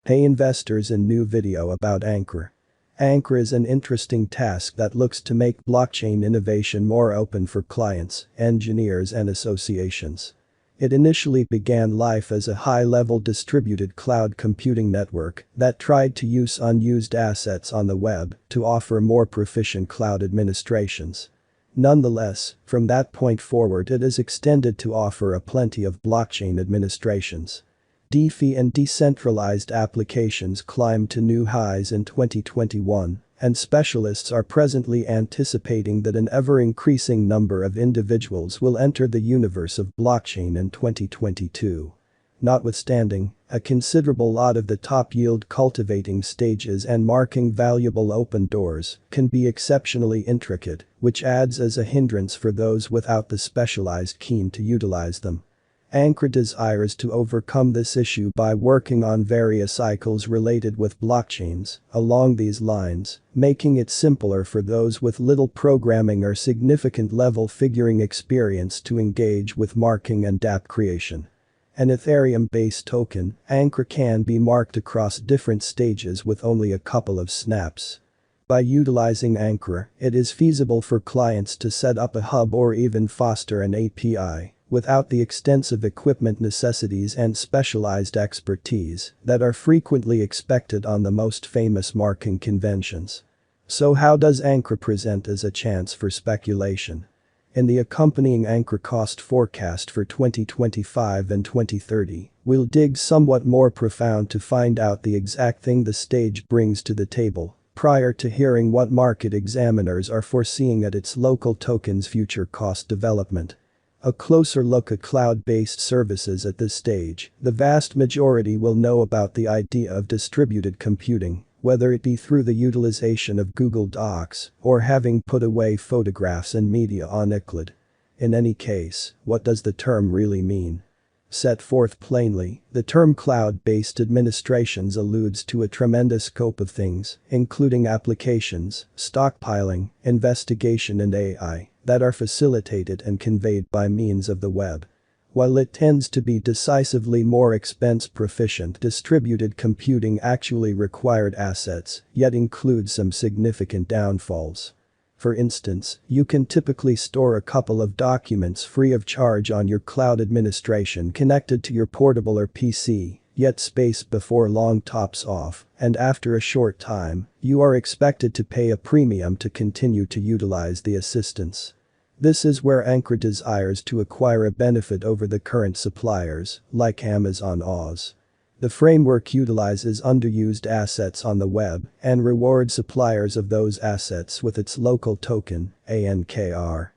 Hey investors, in new video about Ankr. Ankr is an interesting task that looks to make blockchain innovation more open for clients, engineers and associations. It initially began life as a high-level distributed cloud computing network that tried to use unused assets on the web to offer more proficient cloud administrations. Nonetheless, from that point forward it is extended to offer a plenty of blockchain administrations. DeFi and decentralized applications climbed to new highs in 2021, and specialists are presently anticipating that an ever-increasing number of individuals will enter the universe of blockchain in 2022. Notwithstanding, a considerable lot of the top yield cultivating stages and marking valuable open doors can be exceptionally intricate, which adds as a hindrance for those without the specialized keen to utilize them. Ankr desires to overcome this issue by working on various cycles related with blockchains along these lines, making it simpler for those with little programming or significant level figuring experience to engage with marking and dApp creation. An Ethereum-based token, Ankr can be marked across different stages with only a couple of snaps. By utilizing Ankr, it is feasible for clients to set up a hub or even foster an API without the extensive equipment necessities and specialized expertise that are frequently expected on the most famous marking conventions. So how does Ankr present as a chance for speculation? In the accompanying Ankr cost forecast for 2025 and 2030, we'll dig somewhat more profound to find out the exact thing the stage brings to the table, prior to hearing what market examiners are foreseeing at its local token's future cost development. A closer look at cloud-based services at this stage, the vast majority will know about the idea of distributed computing, whether it be through the utilization of Google Docs or having put away photographs and media on iCloud. In any case, what does the term really mean? Set forth plainly, the term cloud-based administrations alludes to a tremendous scope of things, including applications, stockpiling, investigation and AI, that are facilitated and conveyed by means of the web. While it tends to be decisively more expense-proficient, distributed computing actually required assets, yet includes some significant downfalls. For instance, you can typically store a couple of documents free of charge on your cloud administration connected to your portable or PC, yet space before long tops off, and after a short time, you are expected to pay a premium to continue to utilize the assistance. This is where Ankr desires to acquire a benefit over the current suppliers, like Amazon Oz. The framework utilizes underused assets on the web and rewards suppliers of those assets with its local token, Ankr.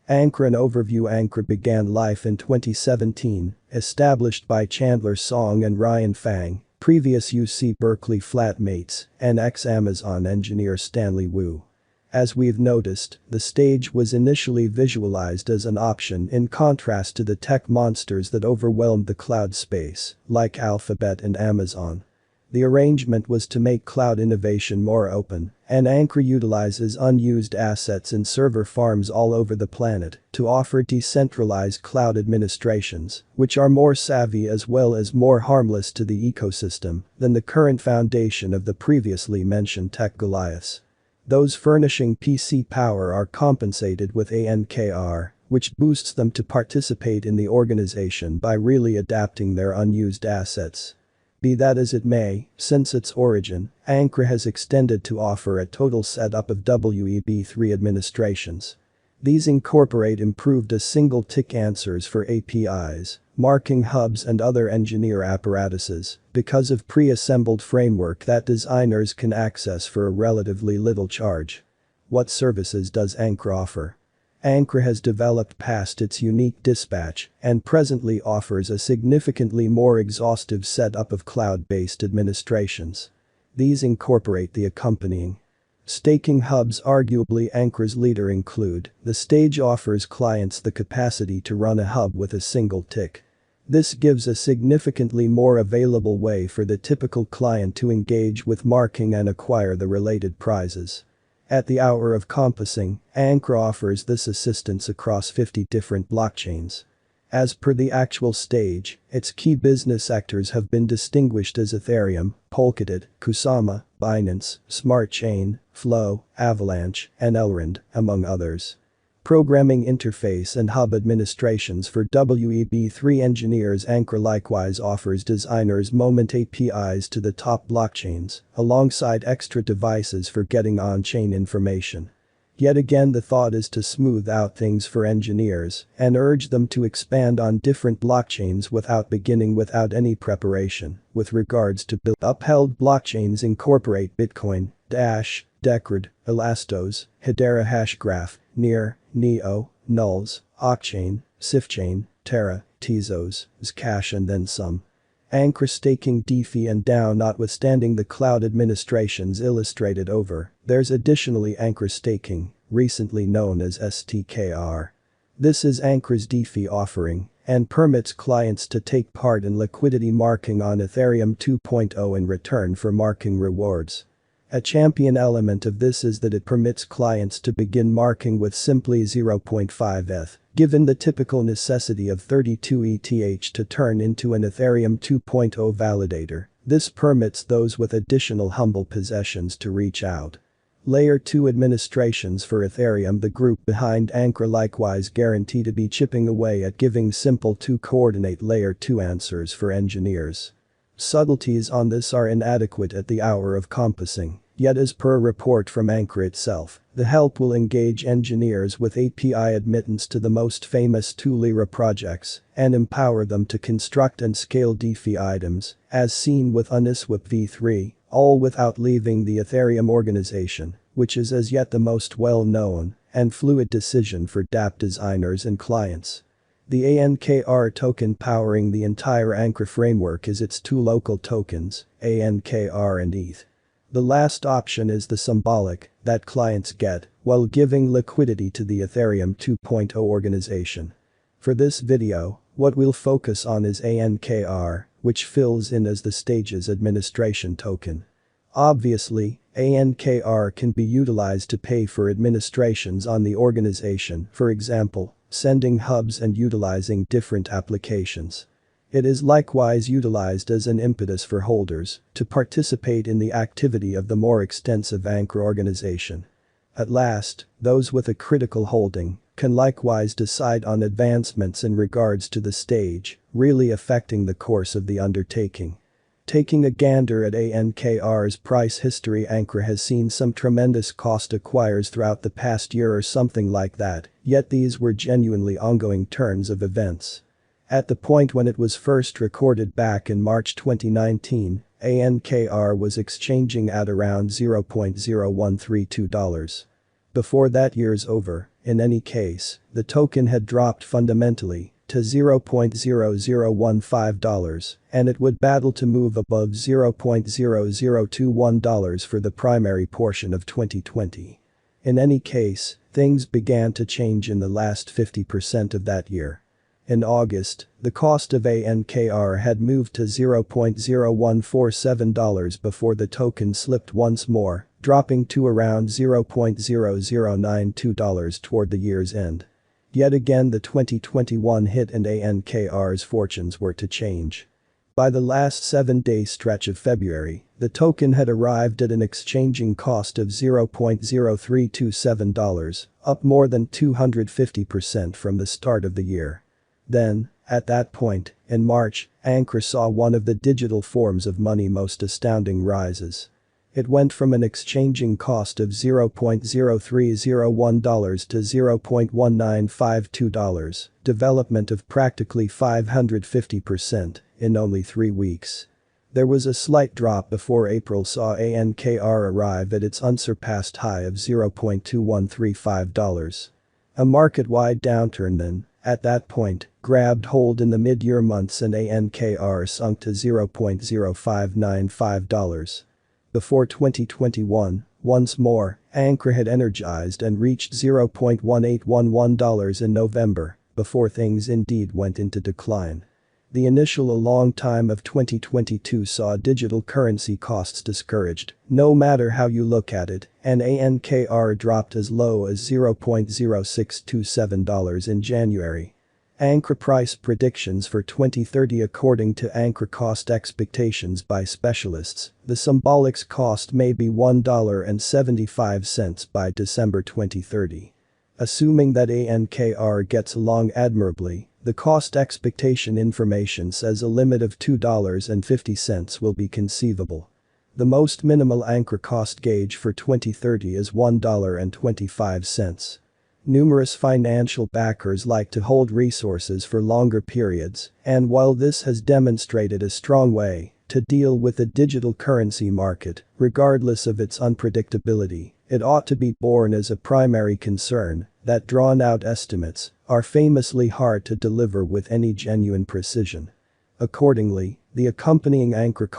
Ankr. An overview. Ankr began life in 2017, established by Chandler Song and Ryan Fang, previous UC Berkeley flatmates, and ex-Amazon engineer Stanley Wu. As we've noticed, the stage was initially visualized as an option in contrast to the tech monsters that overwhelmed the cloud space, like Alphabet and Amazon. The arrangement was to make cloud innovation more open, and Ankr utilizes unused assets in server farms all over the planet to offer decentralized cloud administrations, which are more savvy as well as more harmless to the ecosystem than the current foundation of the previously mentioned tech Goliaths. Those furnishing PC power are compensated with Ankr, which boosts them to participate in the organization by really adapting their unused assets. Be that as it may, since its origin, Ankr has extended to offer a total setup of WEB3 administrations. These incorporate improved single-tick answers for APIs, marking hubs and other engineer apparatuses, because of pre-assembled framework that designers can access for a relatively little charge. What services does Ankr offer? Ankr has developed past its unique dispatch and presently offers a significantly more exhaustive setup of cloud-based administrations. These incorporate the accompanying staking hubs. Arguably Ankr's leader include, the stage offers clients the capacity to run a hub with a single tick. This gives a significantly more available way for the typical client to engage with marking and acquire the related prizes. At the hour of compassing, Ankr offers this assistance across 50 different blockchains. As per the actual stage, its key business sectors have been distinguished as Ethereum, Polkadot, Kusama, Binance, Smart Chain, Flow, Avalanche, and Elrond, among others. Programming interface and hub administrations for Web3 engineers. Ankr likewise offers designers moment APIs to the top blockchains, alongside extra devices for getting on-chain information. Yet again the thought is to smooth out things for engineers and urge them to expand on different blockchains without any preparation. With regards to build upheld blockchains incorporate Bitcoin, Dash, Decred, Elastos, Hedera Hashgraph, Near, Neo, Nulls, Occhain, Sifchain, Terra, Tezos, Zcash and then some. Ankr staking DeFi and DAO notwithstanding the cloud administrations illustrated over, there's additionally Ankr staking, recently known as STKR. This is Ankr's DeFi offering and permits clients to take part in liquidity marking on Ethereum 2.0 in return for marking rewards. A champion element of this is that it permits clients to begin marking with simply 0.5 ETH, given the typical necessity of 32 ETH to turn into an Ethereum 2.0 validator. This permits those with additional humble possessions to reach out. Layer 2 administrations for Ethereum. The group behind Ankr likewise guarantee to be chipping away at giving simple to coordinate layer 2 answers for engineers. Subtleties on this are inadequate at the hour of compassing, yet as per a report from Ankr itself, the help will engage engineers with API admittance to the most famous Tulira projects and empower them to construct and scale DeFi items, as seen with Uniswap v3, all without leaving the Ethereum organization, which is as yet the most well-known and fluid decision for dApp designers and clients. The Ankr token powering the entire Ankr framework is its two local tokens, Ankr and ETH. The last option is the symbolic that clients get while giving liquidity to the Ethereum 2.0 organization. For this video, what we'll focus on is Ankr, which fills in as the stage's administration token. Obviously, Ankr can be utilized to pay for administrations on the organization, for example, sending hubs and utilizing different applications. It is likewise utilized as an impetus for holders to participate in the activity of the more extensive Ankr organization. At last, those with a critical holding can likewise decide on advancements in regards to the stage, really affecting the course of the undertaking. Taking a gander at Ankr's price history, Ankr has seen some tremendous cost acquires throughout the past year or something like that, yet these were genuinely ongoing turns of events. At the point when it was first recorded back in March 2019, Ankr was exchanging at around $0.0132. Before that year's over, in any case, the token had dropped fundamentally to $0.0015 and it would battle to move above $0.0021 for the primary portion of 2020. In any case, things began to change in the last 50% of that year. In August, the cost of Ankr had moved to $0.0147 before the token slipped once more, dropping to around $0.0092 toward the year's end. Yet again the 2021 hit and Ankr's fortunes were to change. By the last 7-day stretch of February, the token had arrived at an exchanging cost of $0.0327, up more than 250% from the start of the year. Then, at that point, in March, Ankr saw one of the digital forms of money most astounding rises. It went from an exchanging cost of $0.0301 to $0.1952, development of practically 550% in only 3 weeks. There was a slight drop before April saw Ankr arrive at its unsurpassed high of $0.2135. A market-wide downturn then, at that point, grabbed hold in the mid-year months and Ankr sunk to $0.0595. Before 2021, once more, Ankr had energized and reached $0.1811 in November, before things indeed went into decline. The initial a long time of 2022 saw digital currency costs discouraged, no matter how you look at it, and Ankr dropped as low as $0.0627 in January. Ankr price predictions for 2030. According to Ankr cost expectations by specialists, the symbolic cost may be $1.75 by December 2030. Assuming that Ankr gets along admirably, the cost expectation information says a limit of $2.50 will be conceivable. The most minimal Ankr cost gauge for 2030 is $1.25. Numerous financial backers like to hold resources for longer periods, and while this has demonstrated a strong way to deal with the digital currency market, regardless of its unpredictability, it ought to be borne as a primary concern that drawn-out estimates are famously hard to deliver with any genuine precision. Accordingly, the accompanying Ankr